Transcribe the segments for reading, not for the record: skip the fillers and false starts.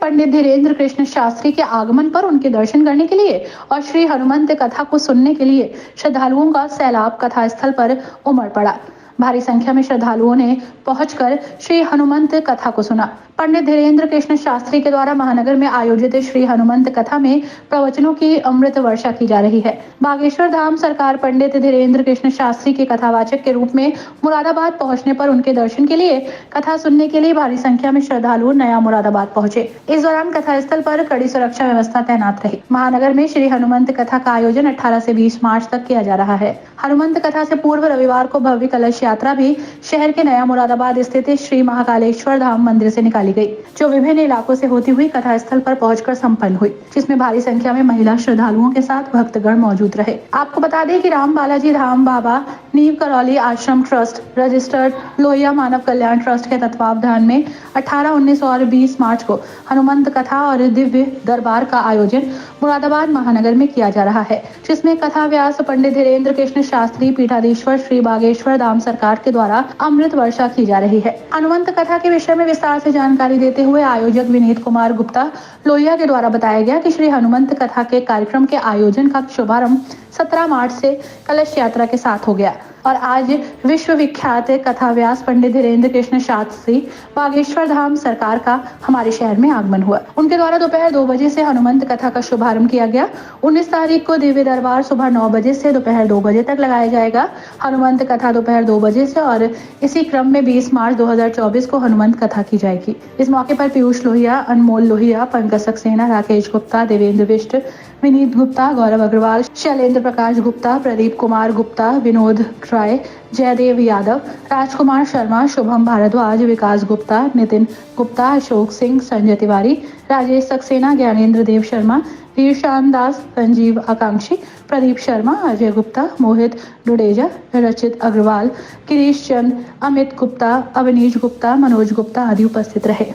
पंडित धीरेन्द्र कृष्ण शास्त्री के आगमन पर उनके दर्शन करने के लिए और श्री हनुमंत कथा को सुनने के लिए श्रद्धालुओं का सैलाब कथा स्थल पर उमड़ पड़ा। भारी संख्या में श्रद्धालुओं ने पहुंचकर श्री हनुमंत कथा को सुना। पंडित धीरेन्द्र कृष्ण शास्त्री के द्वारा महानगर में आयोजित श्री हनुमंत कथा में प्रवचनों की अमृत वर्षा की जा रही है। बागेश्वर धाम सरकार पंडित धीरेन्द्र कृष्ण शास्त्री के कथावाचक के रूप में मुरादाबाद पहुंचने पर उनके दर्शन के लिए कथा सुनने के लिए भारी संख्या में श्रद्धालु नया मुरादाबाद पहुंचे। इस दौरान कथा स्थल पर कड़ी सुरक्षा व्यवस्था तैनात रही। महानगर में श्री हनुमंत कथा का आयोजन 18 से 20 मार्च तक किया जा रहा है। हनुमंत कथा से पूर्व रविवार को भव्य कलश यात्रा भी शहर के नया मुरादाबाद स्थित श्री महाकालेश्वर धाम मंदिर से निकाली गई, जो विभिन्न इलाकों से होती हुई कथा स्थल पर पहुंचकर संपन्न हुई, जिसमें भारी संख्या में महिला श्रद्धालुओं के साथ भक्तगण मौजूद रहे। आपको बता दें कि राम बालाजी धाम बाबा नीव करौली आश्रम ट्रस्ट रजिस्टर्ड लोहिया मानव कल्याण ट्रस्ट के तत्वावधान में 18, 19 और 20 मार्च को हनुमंत कथा और दिव्य दरबार का आयोजन मुरादाबाद महानगर में किया जा रहा है, जिसमें कथा व्यास पंडित धीरेन्द्र कृष्ण शास्त्री पीठाधीश्वर श्री बागेश्वर धाम सरकार के द्वारा अमृत वर्षा की जा रही है। हनुमंत कथा के विषय में विस्तार से जानकारी देते हुए आयोजक विनीत कुमार गुप्ता लोहिया के द्वारा बताया गया कि श्री हनुमंत कथा के कार्यक्रम के आयोजन का शुभारंभ 17 मार्च से कलश यात्रा के साथ हो गया और आज विश्व विख्यात कथा व्यास पंडित धीरेन्द्र कृष्ण शास्त्री बागेश्वर धाम सरकार का हमारे शहर में आगमन हुआ। उनके द्वारा दोपहर 2 बजे से हनुमंत कथा का शुभारंभ किया गया। 19 तारीख को दिव्य दरबार सुबह 9 बजे से दोपहर 2 बजे तक लगाया जाएगा। हनुमंत कथा दोपहर 2 बजे से और इसी क्रम में 20 मार्च 2024 को हनुमंत कथा की जाएगी। इस मौके पर पीयूष लोहिया, अनमोल लोहिया, पंकज सक्सेना, राकेश गुप्ता, देवेंद्र बिष्ट, विनीत गुप्ता, गौरव अग्रवाल, शैलेंद्र प्रकाश गुप्ता, प्रदीप कुमार गुप्ता, विनोद राय, जयदेव यादव, राजकुमार शर्मा, शुभम भारद्वाज, विकास गुप्ता, नितिन गुप्ता, अशोक सिंह, संजय तिवारी, राजेश सक्सेना, ज्ञानेंद्र देव शर्मा, वीरशान दास, संजीव आकांक्षी, प्रदीप शर्मा, अजय गुप्ता, मोहित डुडेजा, रचित अग्रवाल, गिरीश चंद, अमित गुप्ता, अवनीश गुप्ता, मनोज गुप्ता आदि उपस्थित रहे।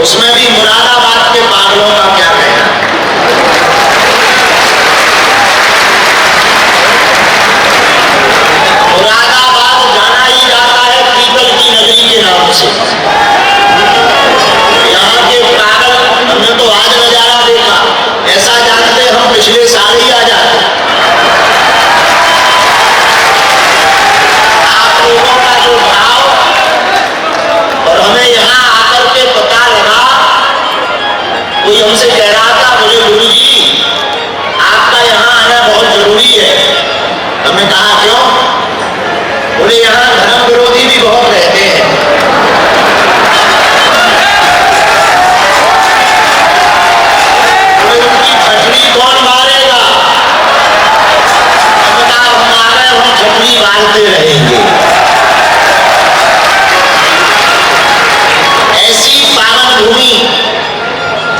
उसमें भी मुरादाबाद के पागलों का क्या कहना। मुरादाबाद जाना ही जाता है पीतल की नगरी के नाम से। यहाँ के पागल, हमने तो आज नजारा देखा, ऐसा जानते हम पिछले साल ही आ जाते। आप लोगों का जो भाव और हमें यहाँ आकर के पता लगा, कोई हमसे कह रहा था मुझे गुरु जी आपका यहाँ आना बहुत जरूरी है। हमने कहा क्यों? बोले यहाँ धर्म विरोधी भी बहुत रहते हैं। बोले उनकी छटनी कौन मारेगा? हम आ रहे, हम छटनी मारते रहेंगे। ऐसी पावन भूमि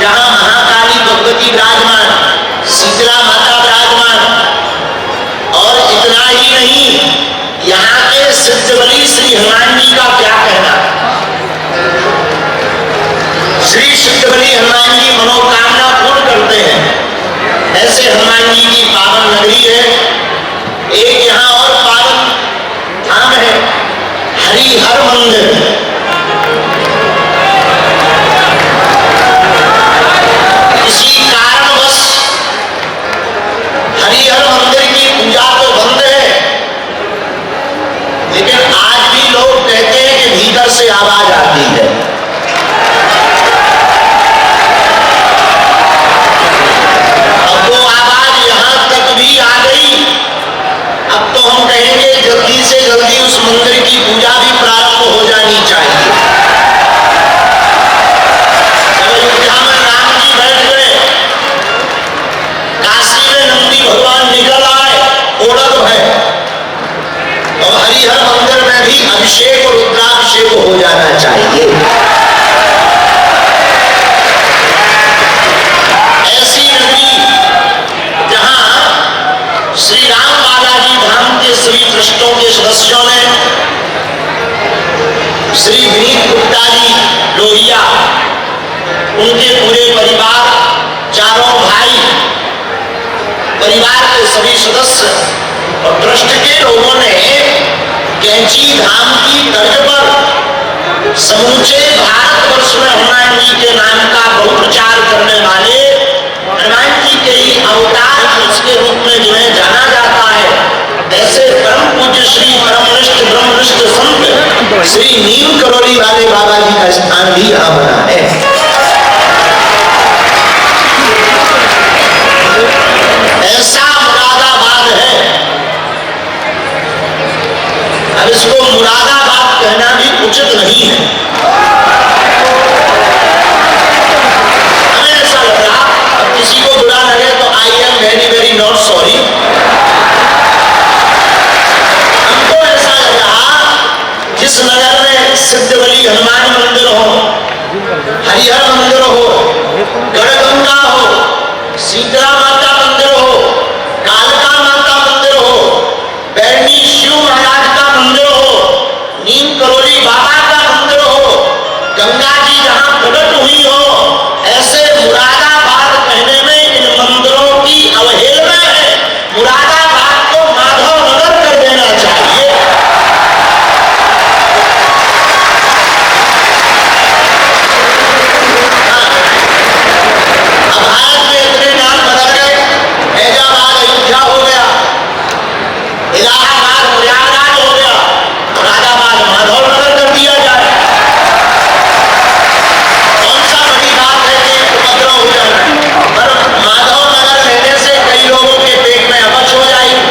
जहां महाकाली भगवती विराजमान, शीतला माता विराजमान, और इतना ही नहीं, यहाँ के सिद्धबली श्री हनुमान जी का क्या कहना। श्री सिद्धबली हनुमान जी मनोकामना पूर्ण करते हैं। ऐसे हनुमान जी की पावन नगरी है। एक यहाँ और पावन धाम है हरिहर मंदिर। किसी कारणवश हरिहर मंदिर की पूजा तो बंद है, लेकिन आज भी लोग कहते हैं कि भीतर से आवाज आती है। अब वो आवाज यहां तक भी आ गई। अब तो हम कहेंगे जल्दी से जल्दी उस मंदिर की पूजा भी प्रारंभ हो जानी चाहिए। जब अयोध्या में राम जी बैठ गए, काशी में नंदी भगवान निकल आए, ओढ़ भय, और हरिहर मंदिर में भी अभिषेक और रुद्राभिषेक हो जाना चाहिए। ऐसी नगरी जहां श्री राम बालाजी धाम के सभी ट्रस्टों के सदस्यों ने, श्री विनीत गुप्ता जी लोहिया, उनके पूरे परिवार, चारों भाई, परिवार के सभी सदस्य और ट्रस्ट के लोगों ने कैंची धाम की तर्ज पर समूचे भारतवर्ष में हनुमान जी के नाम का बहुप्रचार करने वाले हनुमान जी के ही अवतार उसके रूप में जो है जाना जाता है। ऐसे परम पूज्य श्री परमनिष्ठ ब्रह्मनिष्ठ संत श्री नीम करोली वाले बाबा जी का स्थान भी यहाँ बना है। ऐसा मुरादाबाद है, अब इसको मुरादाबाद कहना भी उचित नहीं है। हमें ऐसा लग रहा, अब किसी को बुरा लगे तो I am very very not sorry. हमको ऐसा लग रहा जिस नगर में सिद्धवली हनुमान मंदिर हो, हरिहर मंदिर हो, गढ़गंगा हो, शीतला माता मंदिर हो, कालका माता मंदिर हो, बैरनी शिव महाराज का मंदिर हो, नीम करोली बाबा का मंदिर हो, गंगा जी जहां प्रकट हुई हो, ऐसे मुरादाबाद कहने में इन मंदिरों की अवहेलना है। मुरादाबाद को माधव नगर कर देना चाहिए। अब भारत में इतने नाम बदल गए, फैजाबाद अयोध्या हो गया, इलाहाबाद प्रयागराज हो गया, मुरादाबाद माधव नगर कर दिया जाए। कौन सा बड़ी बात है कि उपद्रव हो जाना है, पर माधव नगर लेने से कई लोगों के पेट में अपच हो जाएगी।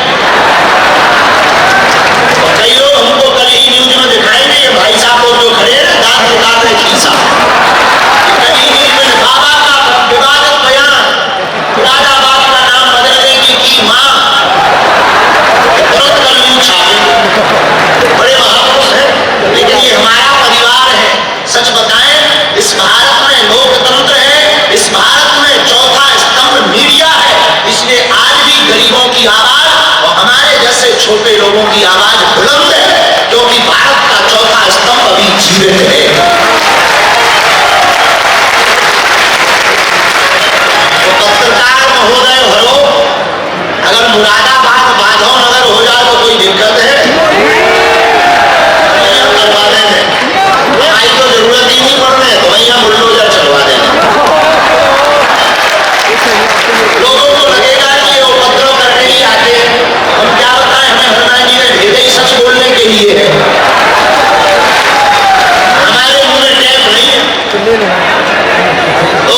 और कई लोग हमको कल ही न्यूज में दिखाएंगे, ये भाई साहब को जो खड़े हैं दांत निकाल रहे खीसा, कल ही न्यूज में बाबा का विवादित बयान, मुरादाबाद का नाम बदलने की मां, तुरंत कल न्यूज छापेंगे। बड़े महापुरुष हैं, लेकिन ये हमारा परिवार है। सच बताएं, इस भारत में लोकतंत्र है, इस भारत में चौथा स्तंभ मीडिया है, इसलिए आज भी गरीबों की आवाज और हमारे जैसे छोटे लोगों की आवाज बुलंद है, क्योंकि भारत का चौथा स्तंभ अभी जीवित है। तो पत्रकार महोदय भरो, अगर मुरादाबाद माधव नगर हो जाए तो कोई दिक्कत है? करवा देंगे, आई तो जरूरत ही नहीं पड़ने, तो भैया बुलडोजर चलवा देंगे। लोगों को लगेगा कि ये उपद्रव करने ही आते हैं। हम क्या बताएं, हमें हनुमान जी ने भेजा ही सच बोलने के लिए है। हमारे मुंह में टैप नहीं है। तो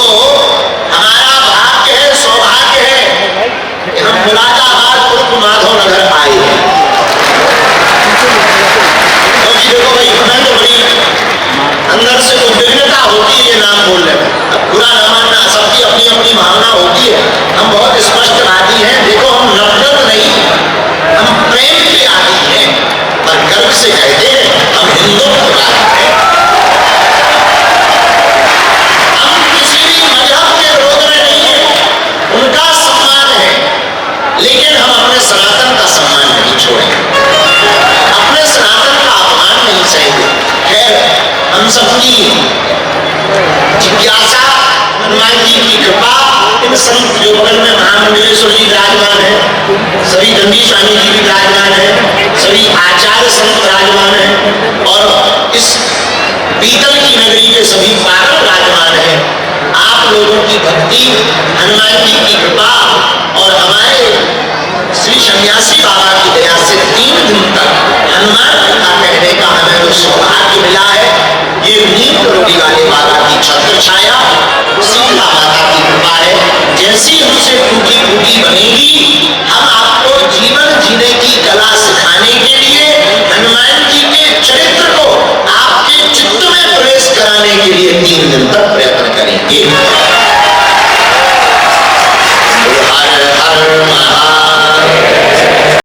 हमारा भाग्य है, सौभाग्य है कि हम मुरादाबाद उर्फ माधव नगर आए हैं। क्योंकि देखो भाई, हमें तो बड़ी अंदर से उद्विग्नता होती है ये नाम बोलने में। अब बुरा ना मानना, सबकी अपनी अपनी भावना होती है। हम बहुत स्पष्टवादी हैं। देखो, हम नफरत नहीं, हम प्रेम के आदि हैं, पर गर्व से कहते हैं हम हिंदुत्ववादी हैं। हम किसी भी मजहब के विरोध में नहीं है, उनका सम्मान है, लेकिन हम अपने सनातन का सम्मान नहीं छोड़ेंगे, अपने सनातन का अपमान नहीं सहेंगे। खैर, हम सबकी जिज्ञासा, हनुमान जी की कृपा, इन संत जो बगल में महामंडलेश्वर जी विराजमान है, सभी दंडी स्वामी जी भी विराजमान है, सभी आचार्य संत विराजमान है, और इस पीतल की नगरी के सभी पागल विराजमान है। आप लोगों की भक्ति, हनुमान जी की कृपा और हमारे श्री सन्यासी बाबा की दया से